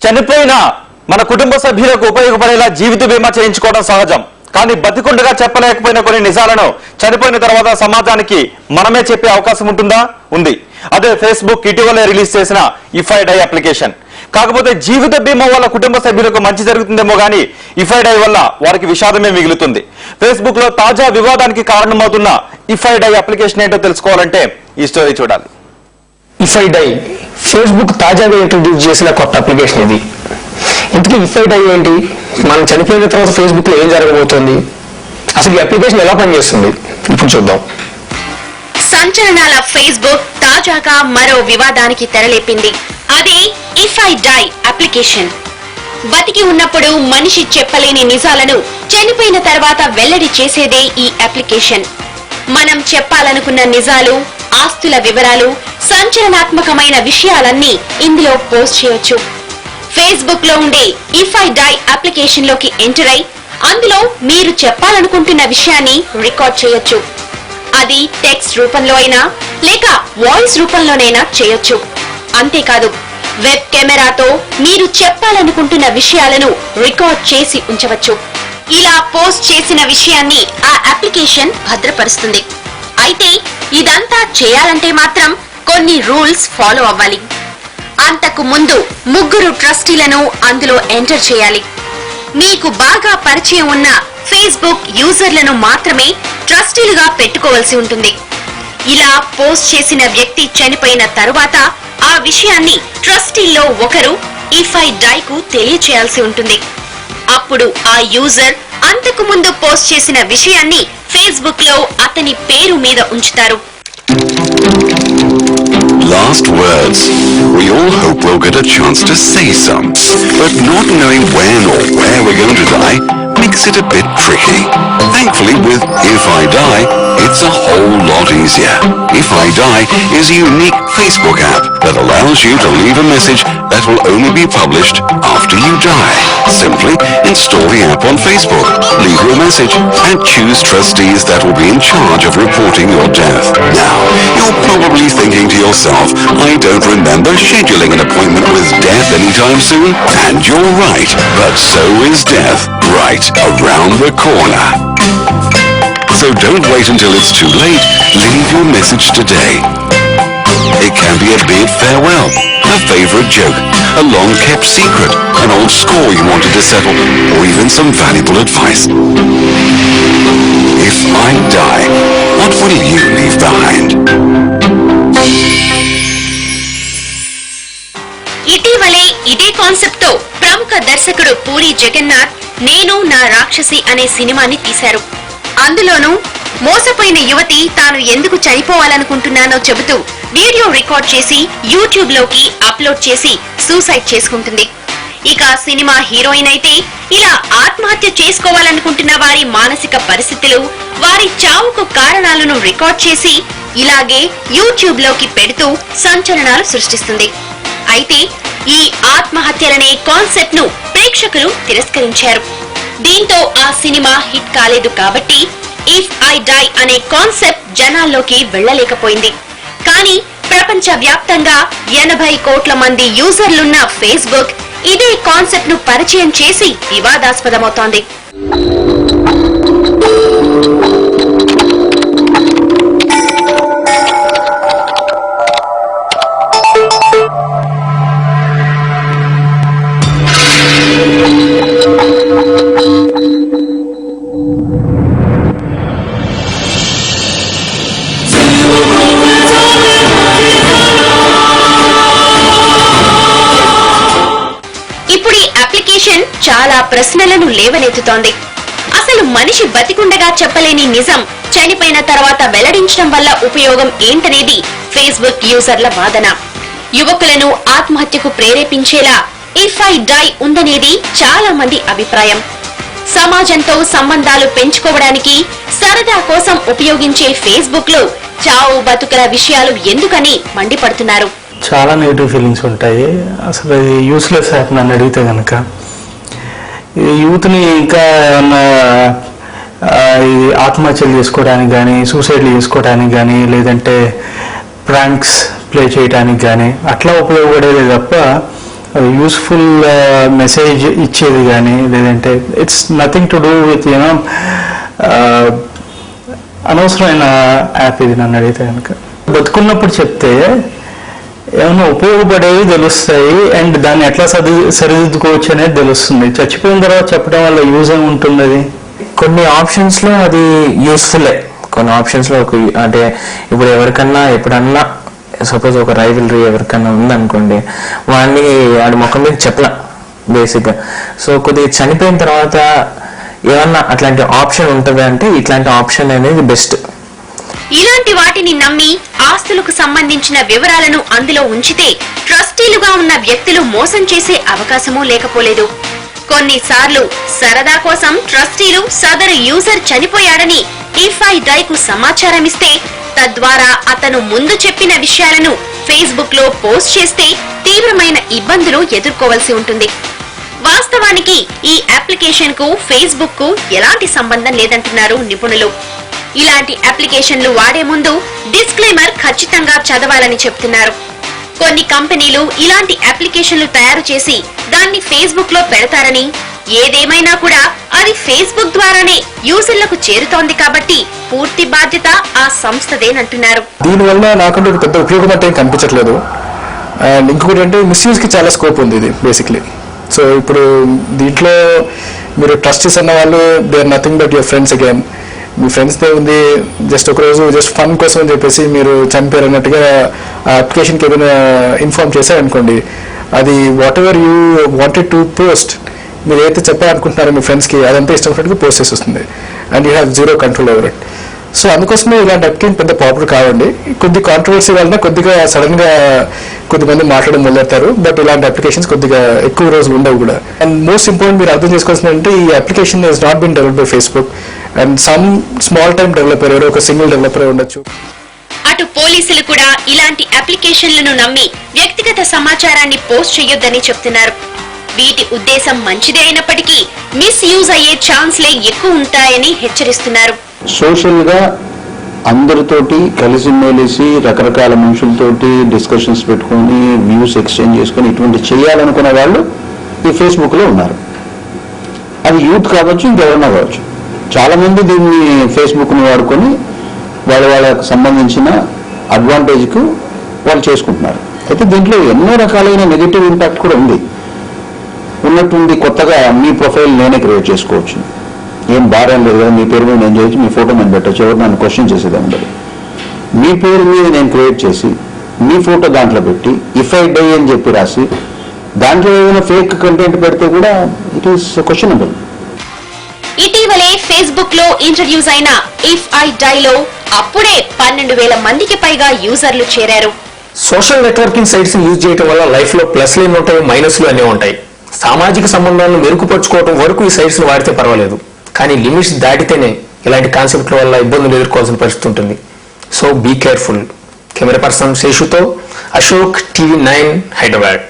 చనిపోయిన మన కుటుంబ సభ్యులకు ఉపయోగపడేలా జీవిత బీమా చేయించుకోవడం సహజం. కానీ బతికుండగా చెప్పలేకపోయిన కొన్ని నిజాలను చనిపోయిన తర్వాత సమాజానికి మనమే చెప్పే అవకాశం ఉంటుందా? ఉంది. అదే ఫేస్బుక్ ఇటీవలే రిలీజ్ చేసిన ఇఫ్ ఐ డై అప్లికేషన్. కాకపోతే జీవిత బీమా వల్ల కుటుంబ సభ్యులకు మంచి జరుగుతుందేమో గానీ ఇఫ్ ఐ డై వల్ల వారికి విషాదమే మిగులుతుంది. ఫేస్బుక్ లో తాజా వివాదానికి కారణమవుతున్న ఇఫ్ ఐ డై అప్లికేషన్ ఏంటో తెలుసుకోవాలంటే ఈ స్టోరీ చూడాలి. ఇఫ్ ఐ డై ఫేస్బుక్ తాజాగా ఇంట్రడ్యూస్ చేసిన కొత్త అప్లికేషన్ ఇది. ఇంతకీ ఇఫ్ ఐ డై ఏంటి? మనం చనిపోయిన తర్వాత ఫేస్బుక్ లో ఏం జరగబోతోంది? అసలు ఈ అప్లికేషన్ ఎలా పనిచేస్తుంది ఇప్పుడు చూద్దాం. సంచలనాల ఫేస్బుక్ తాజాగా మరో వివాదానికి తెరలేపింది. అదే ఇఫ్ ఐ డై అప్లికేషన్. బతికి ఉన్నప్పుడు మనిషి చెప్పలేని నిజాలను చనిపోయిన తర్వాత వెల్లడి చేసేదే ఈ అప్లికేషన్. మనం చెప్పాలనుకున్న నిజాలు, ఆస్తుల వివరాలు, సంచలనాత్మకమైన విషయాలన్నీ ఇందులో పోస్ట్ చేయొచ్చు. ఫేస్బుక్ లో ఉండే ఇఫ్ ఐ డై అప్లికేషన్ లోకి ఎంటర్ అయి అందులో మీరు చెప్పాలనుకుంటున్న విషయాన్ని రికార్డ్ చేయొచ్చు. అది టెక్స్ట్ రూపంలో అయినా లేక వాయిస్ రూపంలోనైనా చేయొచ్చు. అంతేకాదు, వెబ్ కెమెరాతో మీరు చెప్పాలనుకుంటున్న విషయాలను రికార్డ్ చేసి ఉంచవచ్చు. ఇలా పోస్ట్ చేసిన విషయాన్ని ఆ అప్లికేషన్ భద్రపరుస్తుంది. అయితే ఇదంతా చేయాలంటే మాత్రం కొన్ని రూల్స్ ఫాలో అవ్వాలి. అంతకు ముందు 3 ట్రస్టీలను అందులో ఎంటర్ చేయాలి. మీకు బాగా పరిచయం ఉన్న ఫేస్బుక్ యూజర్లను మాత్రమే ట్రస్టీలుగా పెట్టుకోవాల్సి ఉంటుంది. ఇలా పోస్ట్ చేసిన వ్యక్తి చనిపోయిన తరువాత ఆ విషయాన్ని ట్రస్టీల్లో ఒకరు ఇఫ్ ఐ డై కు తెలియచేయాల్సి ఉంటుంది. అప్పుడు ఆ యూజర్ అంతకు ముందు పోస్ట్ చేసిన విషయాన్ని ఫేస్బుక్ లో అతని పేరు మీద ఉంచుతారు. Last words. We all hope we'll get a chance to say some, but not knowing when or where we're going to die makes it a bit tricky. Thankfully, with If I Die, it's a whole lot easier. If I Die is a unique Facebook app that allows you to leave a message that will only be published after you die. Simply install the app on Facebook, leave your message, and choose trustees that will be in charge of reporting your death. Now, you're probably thinking to yourself, I don't remember scheduling an appointment with death anytime soon. And you're right, but so is death, right around the corner. So don't wait until it's too late. Leave your message today. It can be a big farewell, a favorite joke, a long-kept secret, an old score you wanted to settle, or even some valuable advice. If I die, what will you leave behind? ఇటీవలే ఇదే concept తో ప్రముఖ దర్శకుడు పూరి జగన్నాథ్ నేను నా రాక్షసి అనే సినిమాని తీశారు. అందులోనూ మోసపోయిన యువతి తాను ఎందుకు చనిపోవాలనుకుంటున్నానో చెబుతూ వీడియో రికార్డ్ చేసి యూట్యూబ్ లోకి అప్లోడ్ చేసి సూసైడ్ చేసుకుంటుంది. ఇక సినిమా హీరోయిన్ అయితే ఇలా ఆత్మహత్య చేసుకోవాలనుకుంటున్న వారి మానసిక పరిస్థితులు, వారి చావుకు కారణాలను రికార్డ్ చేసి ఇలాగే యూట్యూబ్ లోకి పెడుతూ సంచలనాలు సృష్టిస్తుంది. అయితే ఈ ఆత్మహత్యలనే కాన్సెప్ట్ ను ప్రేక్షకులు తిరస్కరించారు. దీంతో ఆ సినిమా హిట్ కాలేదు కాబట్టి ఇఫ్ ఐ డై అనే కాన్సెప్ట్ జనాల్లోకి వెళ్లలేకపోయింది. కానీ ప్రపంచ వ్యాప్తంగా 80 కోట్ల మంది యూజర్లున్న ఫేస్బుక్ ఇదే కాన్సెప్ట్ ను పరిచయం చేసి వివాదాస్పదమవుతోంది. ఇప్పుడు ఈ అప్లికేషన్ చాలా ప్రశ్నలను లేవనెత్తుతోంది. అసలు మనిషి బతికుండగా చెప్పలేని నిజం చనిపోయిన తర్వాత వెల్లడించడం వల్ల ఉపయోగం ఏంటనేది ఫేస్బుక్ యూజర్ల వాదన. యువకులను ఆత్మహత్యకు ప్రేరేపించేలా ఇఫ్ ఐ డై ఉందనేది చాలా మంది అభిప్రాయం. సమాజంతో సంబంధాలు పెంచుకోవడానికి సరదా కోసం ఉపయోగించే ఫేస్బుక్ లో చావు బతుకుల విషయాలు ఎందుకని మండిపడుతున్నారు. చాలా నెగిటివ్ ఫీలింగ్స్ ఉంటాయి. అసలు ఇది యూస్లెస్ యాప్ నన్ను అడిగితే కనుక. యూత్ని ఇంకా ఏమన్నా ఆత్మహత్యలు చేసుకోవడానికి కానీ, సూసైడ్లు చేసుకోవడానికి కానీ, లేదంటే ప్రాంక్స్ ప్లే చేయడానికి కానీ అట్లా ఉపయోగపడేదే తప్ప యూస్ఫుల్ మెసేజ్ ఇచ్చేది కానీ లేదంటే it's nothing to do with you know అనవసరమైన యాప్ ఇది నన్ను అడిగితే కనుక. బతుకున్నప్పుడు చెప్తే ఏమైనా ఉపయోగపడేవి తెలుస్తాయి అండ్ దాన్ని ఎట్లా సరిదిద్దుకోవచ్చు అనేది తెలుస్తుంది. చచ్చిపోయిన తర్వాత చెప్పడం వల్ల యూజ్ ఏమి ఉంటుంది? అది కొన్ని ఆప్షన్స్ లో అది యూస్ఫుల్లే, కొన్ని ఆప్షన్స్ లో అంటే ఇప్పుడు ఎవరికన్నా ఎప్పుడన్నా సపోజ్ ఒక రైవలరీ ఎవరికన్నా ఉందనుకోండి, వాడి ముఖం మీద చెప్పలా బేసిక్ గా. సో కొద్దిగా చనిపోయిన తర్వాత ఏమన్నా అట్లాంటి ఆప్షన్ ఉంటుంది అంటే ఇట్లాంటి ఆప్షన్ అనేది బెస్ట్. ఇలాంటి వాటిని నమ్మి ఆస్తులకు సంబంధించిన వివరాలను అందులో ఉంచితే ట్రస్టీలుగా ఉన్న వ్యక్తులు మోసం చేసే అవకాశమూ లేకపోలేదు. కొన్నిసార్లు సరదా కోసం ట్రస్టీలు సదరు యూజర్ చనిపోయాడని ఇఫ్ ఐ డై కు సమాచారం ఇస్తే తద్వారా అతను ముందు చెప్పిన విషయాలను ఫేస్బుక్ లో పోస్ట్ చేస్తే తీవ్రమైన ఇబ్బందులు ఎదుర్కోవలసి ఉంటుంది. వాస్తవానికి ఈ అప్లికేషన్ కు ఫేస్బుక్ కు ఎలాంటి సంబంధం లేదంటున్నారు నిపుణులు. ఇలాంటి అప్లికేషన్లు వాడే ముందు డిస్క్లైమర్ ఖచ్చితంగా చదవాలని చెప్తున్నారు. కొన్ని కంపెనీలు ఇలాంటి అప్లికేషన్లు తయారు చేసి దాన్ని ఫేస్బుక్ లో పెడతారని, ఏదేమైనా కూడా అది ఫేస్బుక్ ద్వారానే యూజర్లకు చేరుతోంది కాబట్టి పూర్తి బాధ్యత ఆ సంస్థదేనంటున్నారు. దీనివల్ల నాకంటే పెద్ద ఉపయోగం అంటే ఏం కనిపించట్లేదు. అండ్ ఇంకొకటి అంటే మిస్యూజ్ కి చాలా స్కోప్ ఉంది ఇది బేసిక్లీ. సో ఇప్పుడు దీంట్లో మీరు ట్రస్టీస్ అన్న వాళ్ళు they are nothing but your friends again. మీ ఫ్రెండ్స్తో ఉంది జస్ట్ ఒక రోజు జస్ట్ ఫన్ కోసం అని చెప్పేసి మీరు చనిపోయారు అన్నట్టుగా ఆ అప్లికేషన్కి ఏదైనా ఇన్ఫార్మ్ చేశారనుకోండి, అది what ever you wanted to post, మీరు ఏదైతే చెప్పాలనుకుంటున్నారో మీ ఫ్రెండ్స్కి అదంతా ఇష్టపడినట్టుగా పోస్ట్ చేసి వస్తుంది and you have zero control over it. So అందుకోసమే ఇలాంటి అప్లికేషన్ పెద్ద పాపులర్ కావండి. కొద్ది కాంట్రవర్సీ వలన కొద్దిగా సడన్ గా కొద్దిమంది మాట్లాడడం మొదలెడతారు, బట్ ఇలాంటి అప్లికేషన్స్ కొద్దిగా ఎక్కువ రోజులు ఉండవు కూడా. అండ్ మోస్ట్ ఇంపార్టెంట్ మీరు అర్థం చేసుకోవాల్సిందంటే ఈ application is not been developed by Facebook and some small time developer, ఎవరో ఒక సింగిల్ డెవలపర్ ఉండొచ్చు. అటు పోలీసులు కూడా ఇలాంటి అప్లికేషన్లను నమ్మి వ్యక్తిగత సమాచారాన్ని పోస్ట్ చేయొద్దని చెప్తున్నారు. వీటి ఉద్దేశం మంచిదే అయినప్పటికీ మిస్యూజ్ అయ్యే ఛాన్స్లే ఎక్కువ ఉంటాయని హెచ్చరిస్తున్నారు. సోషల్ గా అందరితోటి కలిసిమెలిసి రకరకాల మనుషులతోటి డిస్కషన్స్ పెట్టుకొని వ్యూస్ ఎక్స్చేంజ్ చేసుకొని ఇటువంటి చేయాలనుకున్న వాళ్ళు ఈ ఫేస్బుక్ లో ఉన్నారు. అది యూత్ కావచ్చు, ఇంకెవరన్నా కావచ్చు. చాలా మంది దీన్ని ఫేస్బుక్ ని వాడుకొని వాళ్ళకు సంబంధించిన అడ్వాంటేజ్ కు వాళ్ళు చేసుకుంటున్నారు. అయితే దీంట్లో ఎన్నో రకాలైన నెగిటివ్ ఇంపాక్ట్ కూడా ఉన్నట్టుంది. కొత్తగా మీ ప్రొఫైల్ నేనే క్రియేట్ చేసుకోవచ్చు, ఏం భారం లేదు కదా, మీ పేరు మీద నేను చేయొచ్చు, మీ ఫోటో నేను పెట్టచ్చు, ఎవరు నన్ను క్వశ్చన్ చేసేది ఉండదు. మీ పేరు మీద నేను క్రియేట్ చేసి మీ ఫోటో దాంట్లో పెట్టి ఇఫ్ ఐ డై అని చెప్పి రాసి దాంట్లో ఏదైనా ఫేక్ కంటెంట్ పెడితే కూడా ఇట్ ఈస్ క్వశ్చనబుల్. ఇటీవలే ఫేస్బుక్ లో ఇంట్రడ్యూస్ అయిన ఇఫ్ ఐ డై లో అప్పుడే 12,000 మందికి పైగా యూజర్లు చేరారు. సోషల్ నెట్వర్కింగ్ సైట్స్ యూజ్ చేయడం వల్ల లైఫ్ లో ప్లస్లు ఎన్ని ఉంటాయి, మైనస్లు అన్నీ ఉంటాయి. సామాజిక సంబంధాలను మెరుగుపరుచుకోవడం వరకు ఈ సైట్స్ వాడితే పర్వాలేదు, కానీ లిమిట్స్ దాటితేనే ఇలాంటి కాన్సెప్ట్ల వల్ల ఇబ్బందులు ఎదుర్కోవాల్సిన పరిస్థితి ఉంటుంది. So be careful. Camera person శేషుతో అశోక్, టీవీ 9 హైదరాబాద్.